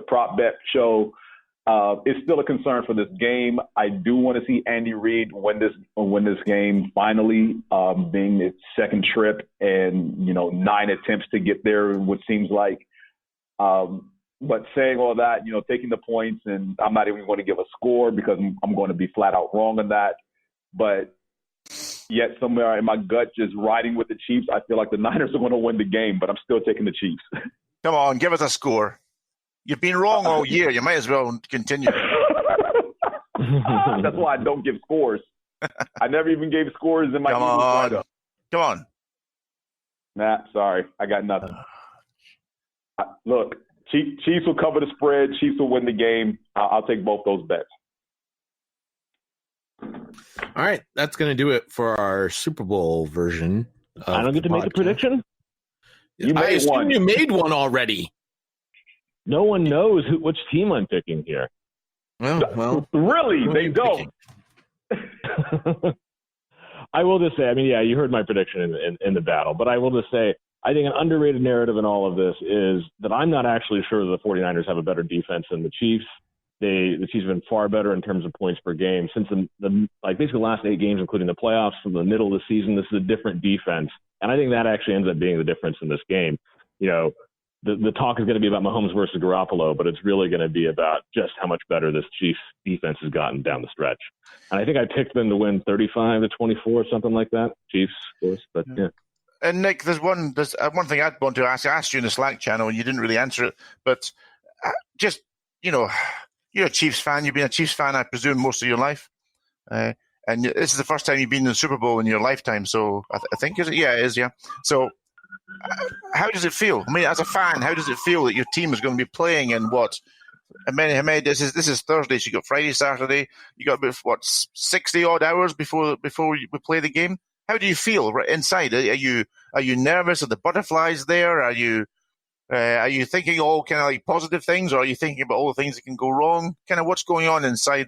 prop bet show. It's still a concern for this game. I do want to see Andy Reid win this game finally, being its second trip and 9 attempts to get there, what seems like. But saying all that, taking the points, and I'm not even going to give a score because I'm going to be flat out wrong on that. But yet somewhere in my gut, just riding with the Chiefs, I feel like the Niners are going to win the game, but I'm still taking the Chiefs. Come on, give us a score. You've been wrong all year. You might as well continue. That's why I don't give scores. I never even gave scores in my write-up. Come on. Nah, sorry. I got nothing. Look, Chiefs will cover the spread. Chiefs will win the game. I'll take both those bets. All right. That's going to do it for our Super Bowl version. I don't get to make a prediction? You made one. You made one already. No one knows which team I'm picking here. Well, really? They don't. I will just say, you heard my prediction in the battle, but I will just say, I think an underrated narrative in all of this is that I'm not actually sure the 49ers have a better defense than the Chiefs. The Chiefs have been far better in terms of points per game since basically the last 8 games, including the playoffs from the middle of the season. This is a different defense, and I think that actually ends up being the difference in this game. The talk is going to be about Mahomes versus Garoppolo, but it's really going to be about just how much better this Chiefs defense has gotten down the stretch. And I think I picked them to win 35-24, something like that. Chiefs, of course, but yeah. And Nick, there's one thing I'd want to ask. I asked you in the Slack channel, and you didn't really answer it. But just you're a Chiefs fan. You've been a Chiefs fan, I presume, most of your life. And this is the first time you've been in the Super Bowl in your lifetime. So I think, is it? Yeah, it is. Yeah. So how does it feel? As a fan, how does it feel that your team is going to be playing in what? This is Thursday. So you got Friday, Saturday. You got about 60 odd hours before we play the game. How do you feel right inside? Are you nervous? Are the butterflies there? Are you thinking all kind of like positive things, or are you thinking about all the things that can go wrong? Kind of what's going on inside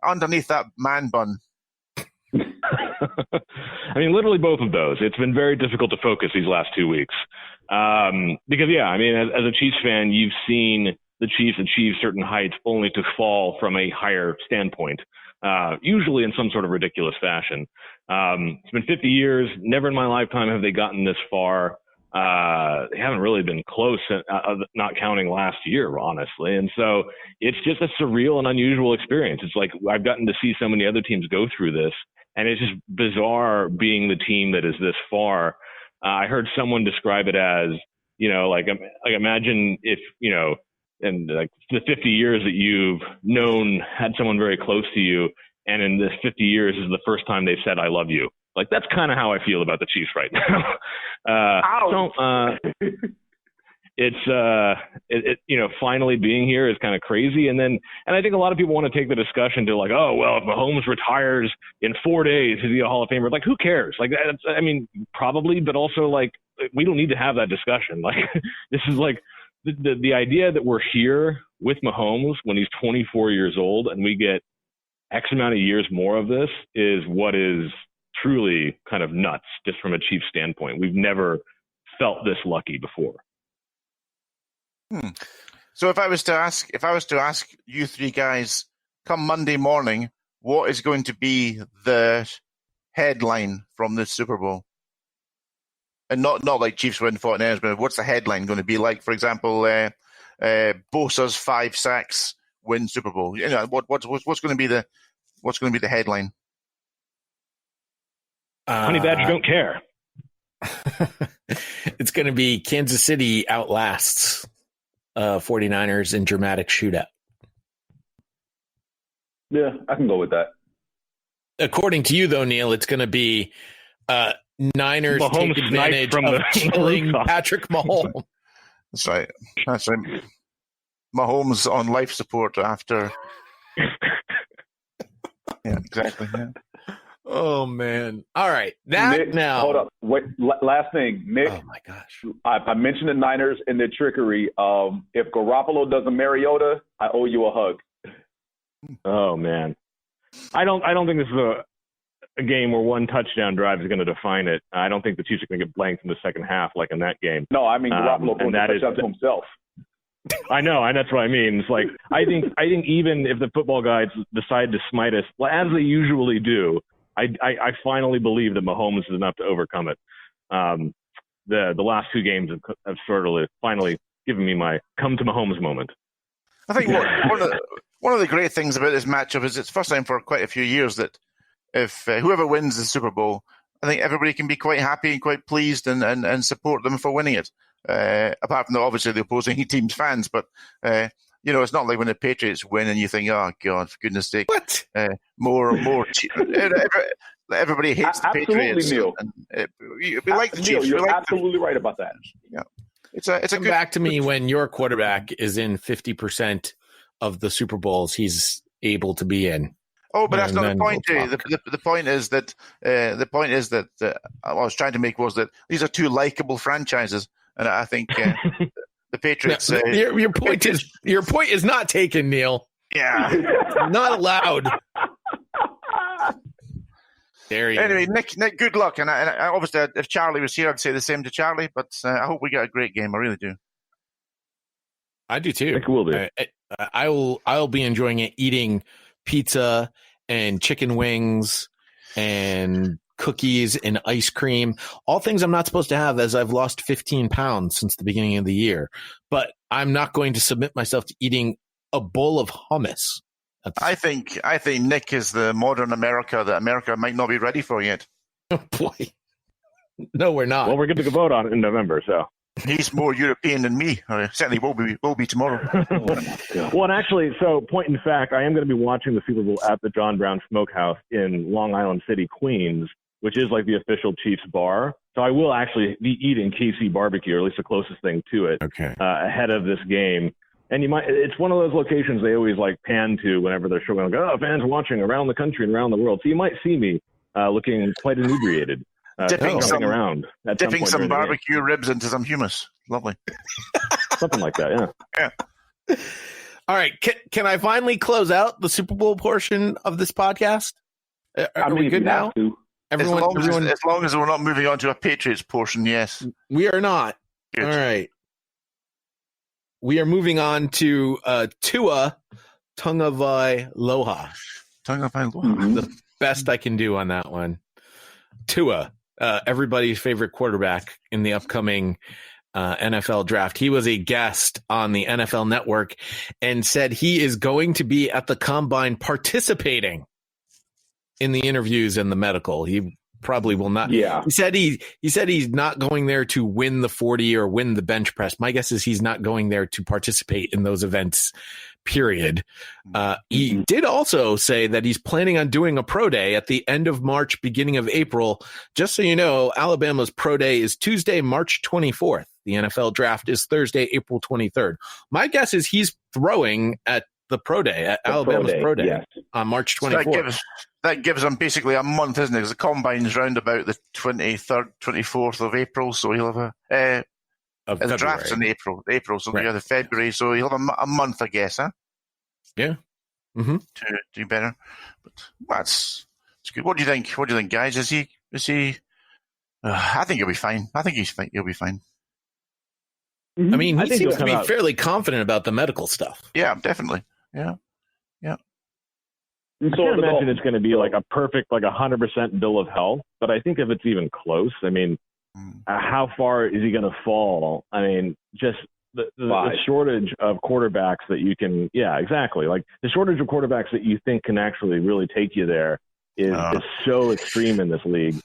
underneath that man bun? Literally both of those. It's been very difficult to focus these last 2 weeks because, as a Chiefs fan, you've seen the Chiefs achieve certain heights only to fall from a higher standpoint, usually in some sort of ridiculous fashion. It's been 50 years. Never in my lifetime have they gotten this far. They haven't really been close, not counting last year, honestly. And so it's just a surreal and unusual experience. It's like I've gotten to see so many other teams go through this, and it's just bizarre being the team that is this far. I heard someone describe it as, imagine if, in like the 50 years that you've had someone very close to you, and in this 50 years is the first time they said, "I love you." Like, that's kind of how I feel about the Chiefs right now. It's finally being here is kind of crazy. And I think a lot of people want to take the discussion to like, oh, well, if Mahomes retires in 4 days, is he a Hall of Famer? Like, who cares? Like, probably, but also like, we don't need to have that discussion. Like, this is like the idea that we're here with Mahomes when he's 24 years old and we get X amount of years more of this is what is truly kind of nuts, just from a Chiefs standpoint. We've never felt this lucky before. So if I was to ask you three guys, come Monday morning, what is going to be the headline from this Super Bowl? And not like Chiefs win 49ers, but what's the headline going to be like? For example, Bosa's 5 sacks win Super Bowl. What's going to be the headline? Honey Badger don't care. It's going to be Kansas City outlasts 49ers in dramatic shootout. Yeah, I can go with that. According to you, though, Neil, it's going to be Niners Mahomes take advantage from of the killing rooftop. Patrick Mahomes. That's right. Mahomes on life support after. Yeah, exactly. Yeah. Oh, man. All right. Nick, now. Hold up. Wait, last thing. Nick. Oh, my gosh. I mentioned the Niners and their trickery. If Garoppolo does a Mariota, I owe you a hug. Oh, man. I don't think this is a game where one touchdown drive is going to define it. I don't think the Chiefs are going to get blanked in the second half like in that game. No, I mean Garoppolo going to touchdown to himself. I know, and that's what I mean. It's like I think even if the football guys decide to smite us, well, as they usually do, I finally believe that Mahomes is enough to overcome it. The last two games have sort of finally given me my come to Mahomes moment. I think one of the great things about this matchup is it's the first time for quite a few years that if whoever wins the Super Bowl, I think everybody can be quite happy and quite pleased and support them for winning it. Apart from obviously the opposing team's fans, but it's not like when the Patriots win and you think, oh God, for goodness sake, what? More. Everybody hates the Patriots. Neil. We like the Chiefs. You're absolutely right about that. Yeah, it's a Come back to me when your quarterback is in 50% of the Super Bowls he's able to be in. Oh, but that's not the point, Jay. The point is that I was trying to make was that these are two likable franchises, and I think the Patriots. No, your point is not taken, Neil. Yeah, not allowed. There you anyway, Nick, good luck, and I obviously if Charly was here, I'd say the same to Charly. But I hope we get a great game. I really do. I do too. Nick will do. I'll be enjoying it, eating pizza and chicken wings and cookies and ice cream, all things I'm not supposed to have, as I've lost 15 pounds since the beginning of the year. But I'm not going to submit myself to eating a bowl of hummus. I think Nick is the modern America that America might not be ready for yet. Oh boy. No, we're not. Well, we're going to vote on it in November, so. He's more European than me. Certainly will be tomorrow. Well, and actually, so point in fact, I am going to be watching the Super Bowl at the John Brown Smokehouse in Long Island City, Queens, which is like the official Chiefs bar. So I will actually be eating KC barbecue, or at least the closest thing to it, ahead of this game. And it's one of those locations they always like pan to whenever they're showing, like, oh, fans watching around the country and around the world. So you might see me looking quite inebriated. Dipping some barbecue ribs into some hummus. Lovely. Something like that, yeah. All right. Can I finally close out the Super Bowl portion of this podcast? Are we good now? As long as we're not moving on to a Patriots portion, yes. We are not. Good. All right. We are moving on to Tua Tagovailoa. Tagovailoa. The best I can do on that one. Tua. Everybody's favorite quarterback in the upcoming NFL draft. He was a guest on the NFL Network and said he is going to be at the Combine participating in the interviews and the medical. He probably will not. Yeah. He said he's not going there to win the 40 or win the bench press. My guess is he's not going there to participate in those events, period. He did also say that he's planning on doing a pro day at the end of March, beginning of April. Just so you know, Alabama's pro day is Tuesday, March 24th. The NFL draft is Thursday, April 23rd. My guess is he's throwing at the pro day, at Alabama's pro day, yes, on March 24th. That gives him basically a month, isn't it? Because the Combine's round about the 23rd, 24th of April, so he'll have the draft's in April, so right. The February, so he'll have a month, I guess, huh? Yeah. Mm-hmm. To do better. But that's good. What do you think? What do you think, guys? Is he? I think he'll be fine. I think he'll be fine. I mean, he seems to be fairly confident about the medical stuff. Yeah, definitely. Yeah. I can't imagine it's going to be like a perfect, like 100% bill of health. But I think if it's even close, I mean, how far is he going to fall? I mean, just the shortage of quarterbacks that you can, yeah, exactly. Like the shortage of quarterbacks that you think can actually really take you there is so extreme in this league.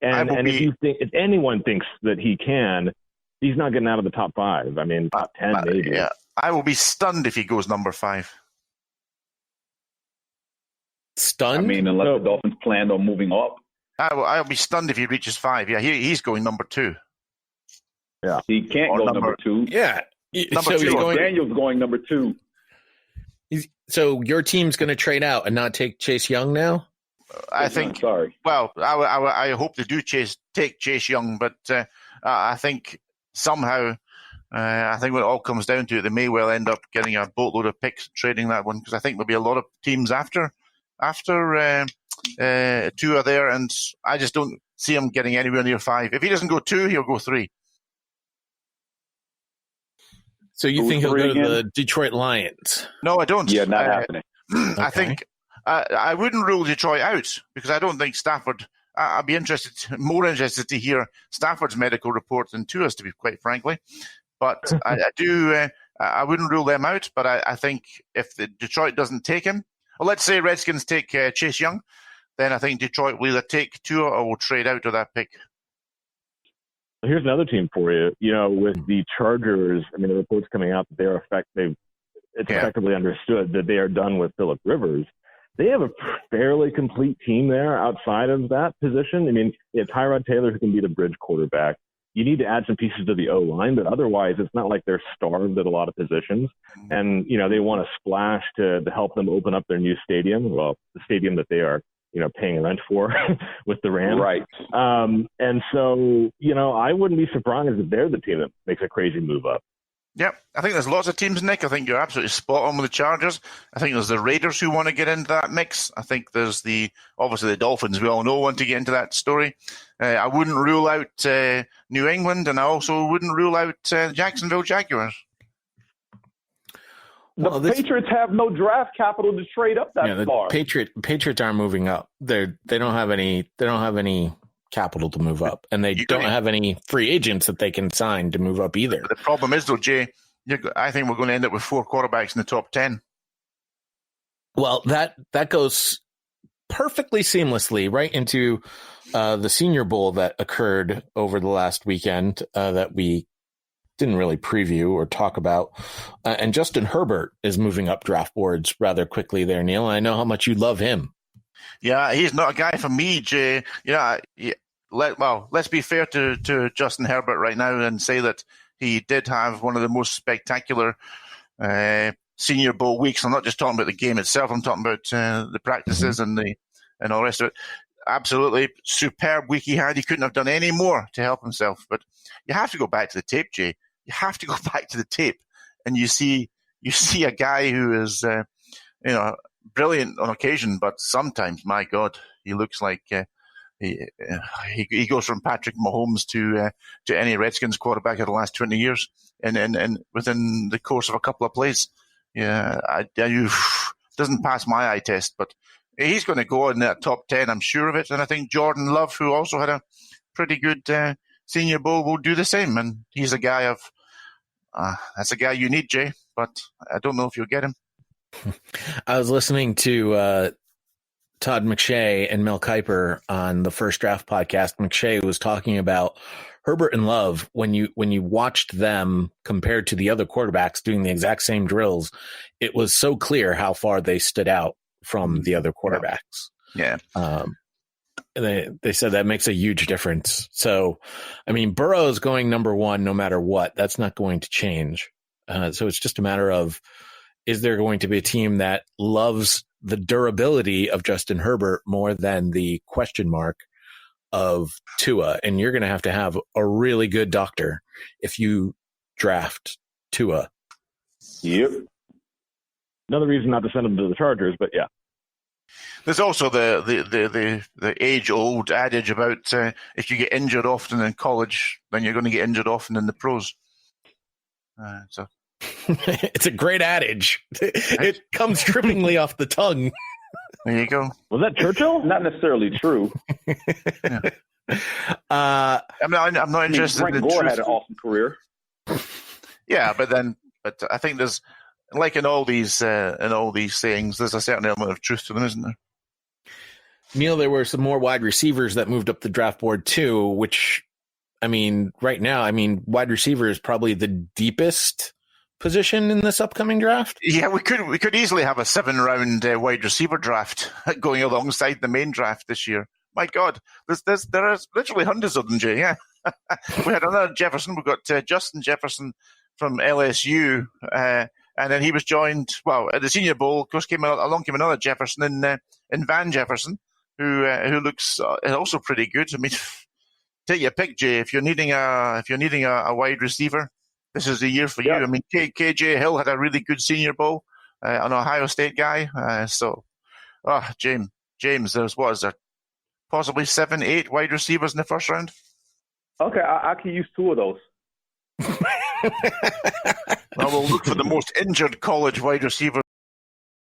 And if anyone thinks that he can, he's not getting out of the top 5. I mean, top 10 maybe. Yeah, I will be stunned if he goes number 5. Stunned? I mean, unless the Dolphins planned on moving up. I'll be stunned if he reaches 5. Yeah, he's going number 2. Yeah, he can't go number 2. Yeah, number 2. Daniel's going number 2. So your team's going to trade out and not take Chase Young now? I think. Sorry. Well, I hope they do take Chase Young, but I think somehow. I think when it all comes down to it, they may well end up getting a boatload of picks trading that one, because I think there'll be a lot of teams after 2 are there, and I just don't see him getting anywhere near 5. If he doesn't go 2, he'll go 3. So you think he'll go to the Detroit Lions? No, I don't. Yeah, not happening. I think I wouldn't rule Detroit out because I don't think Stafford. I'd be more interested to hear Stafford's medical report than Tua's, to be quite frankly. But I wouldn't rule them out. But I think if Detroit doesn't take him, well, let's say Redskins take Chase Young, then I think Detroit will either take Tua or will trade out of that pick. Here's another team for you. With the Chargers, I mean, the reports coming out that it's effectively understood that they are done with Phillip Rivers. They have a fairly complete team there outside of that position. I mean, you have Tyrod Taylor, who can be the bridge quarterback. You need to add some pieces to the O-line, but otherwise it's not like they're starved at a lot of positions. And, they want to splash to help them open up their new stadium. Well, the stadium that they are, paying rent for with the Rams. Right. And so, I wouldn't be surprised if they're the team that makes a crazy move up. Yep, I think there's lots of teams, Nick. I think you're absolutely spot on with the Chargers. I think there's the Raiders who want to get into that mix. I think there's obviously the Dolphins, we all know, want to get into that story. I wouldn't rule out New England, and I also wouldn't rule out Jacksonville Jaguars. The Patriots have no draft capital to trade up that far. Patriots aren't moving up. They don't have any capital to move up, and they don't have any free agents that they can sign to move up either. The problem is, though, Jay, I think we're going to end up with 4 quarterbacks in the top 10. Well, that goes perfectly seamlessly right into the Senior Bowl that occurred over the last weekend that we didn't really preview or talk about. And Justin Herbert is moving up draft boards rather quickly there, Neil. I know how much you love him. Yeah, he's not a guy for me, Jay. Let's be fair to Justin Herbert right now and say that he did have one of the most spectacular Senior Bowl weeks. I'm not just talking about the game itself. I'm talking about the practices and all the rest of it. Absolutely superb week he had. He couldn't have done any more to help himself. But you have to go back to the tape, Jay. You have to go back to the tape, and you see a guy who is brilliant on occasion, but sometimes, my God, he looks like he goes from Patrick Mahomes to any Redskins quarterback of the last 20 years, and within the course of a couple of plays. Yeah, doesn't pass my eye test, but he's going to go in that top 10, I'm sure of it. And I think Jordan Love, who also had a pretty good Senior Bowl, will do the same. And he's a guy that's a guy you need, Jay, but I don't know if you'll get him. I was listening to Todd McShay and Mel Kiper on the First Draft podcast. McShay was talking about Herbert and Love. When you watched them compared to the other quarterbacks doing the exact same drills, it was so clear how far they stood out from the other quarterbacks. Yeah. They said that makes a huge difference. So, I mean, Burrow is going number 1 no matter what. That's not going to change. So it's just a matter of, is there going to be a team that loves the durability of Justin Herbert more than the question mark of Tua? And you're going to have a really good doctor if you draft Tua. Yep. Another reason not to send him to the Chargers, but yeah. There's also the age-old adage about if you get injured often in college, then you're going to get injured often in the pros. It's a great adage. It comes trippingly off the tongue. There you go. Was that Churchill? Not necessarily true. Yeah. I'm not interested. Frank Gore had an awesome career. Yeah, but I think there's, like in all these sayings, there's a certain element of truth to them, isn't there? Neil, there were some more wide receivers that moved up the draft board too, which, I mean, right now, wide receiver is probably the deepest position in this upcoming draft. Yeah, we could easily have a 7-round wide receiver draft going alongside the main draft this year. My God, there are literally hundreds of them, Jay. Yeah, we had another Jefferson. We got Justin Jefferson from LSU, and then he was joined. Well, at the Senior Bowl, of course, along came another Jefferson in Van Jefferson, who looks also pretty good. I mean, take your pick, Jay. If you're needing a wide receiver, this is the year for you. Yeah. I mean, KJ Hill had a really good Senior Bowl, an Ohio State guy. James, there's possibly 7-8 wide receivers in the first round? Okay, I can use 2 of those. Well, we'll look for the most injured college wide receiver